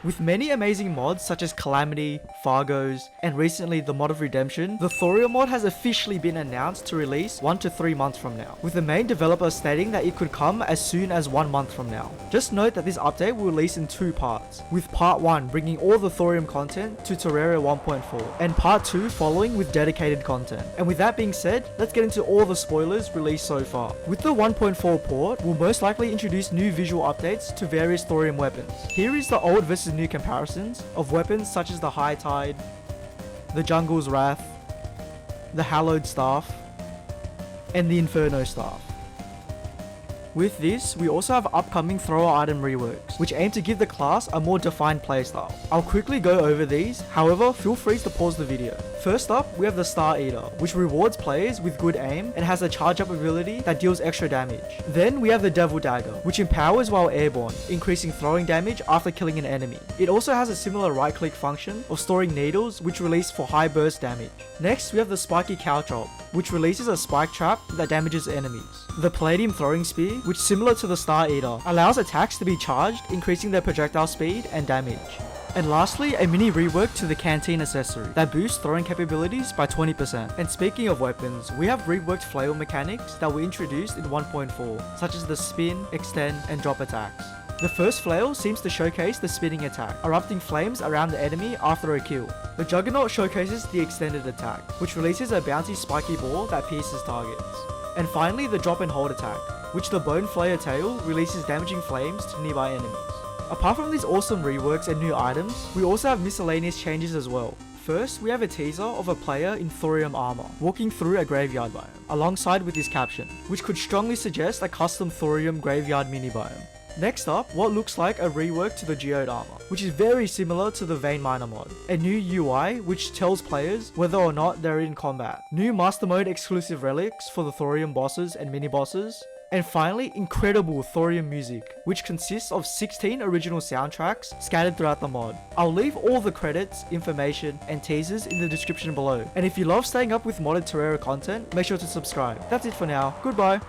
With many amazing mods such as Calamity, Fargo's, and recently the Mod of Redemption, the Thorium Mod has officially been announced to release 1 to 3 months from now, with the main developer stating that it could come as soon as 1 month from now. Just note that this update will release in 2 parts, with part 1 bringing all the Thorium content to Terraria 1.4, and part 2 following with dedicated content. And with that being said, let's get into all the spoilers released so far. With the 1.4 port, we'll most likely introduce new visual updates to various Thorium weapons. Here is the old versus new comparisons of weapons such as the High Tide, the Jungle's Wrath, the Hallowed Staff, and the Inferno Staff. With this, we also have upcoming thrower item reworks, which aim to give the class a more defined playstyle. I'll quickly go over these, however, feel free to pause the video. First up, we have the Star Eater, which rewards players with good aim and has a charge up ability that deals extra damage. Then we have the Devil Dagger, which empowers while airborne, increasing throwing damage after killing an enemy. It also has a similar right click function of storing needles, which release for high burst damage. Next, we have the Spiky Caltrop, which releases a spike trap that damages enemies. The Palladium Throwing Spear, which similar to the Star Eater, allows attacks to be charged, increasing their projectile speed and damage. And lastly, a mini rework to the Canteen accessory that boosts throwing capabilities by 20%. And speaking of weapons, we have reworked flail mechanics that were introduced in 1.4, such as the spin, extend, and drop attacks. The first flail seems to showcase the spinning attack, erupting flames around the enemy after a kill. The Juggernaut showcases the extended attack, which releases a bouncy spiky ball that pierces targets. And finally, the drop and hold attack, which the Bone Flayer tail releases damaging flames to nearby enemies. Apart from these awesome reworks and new items, we also have miscellaneous changes as well. First, we have a teaser of a player in Thorium armor, walking through a graveyard biome, alongside with his caption, which could strongly suggest a custom Thorium graveyard mini biome. Next up, what looks like a rework to the Geode armor, which is very similar to the Vein Miner mod. A new UI which tells players whether or not they're in combat. New Master Mode exclusive relics for the Thorium bosses and mini bosses. And finally, incredible Thorium music, which consists of 16 original soundtracks scattered throughout the mod. I'll leave all the credits, information, and teasers in the description below. And if you love staying up with modded Terraria content, make sure to subscribe. That's it for now. Goodbye.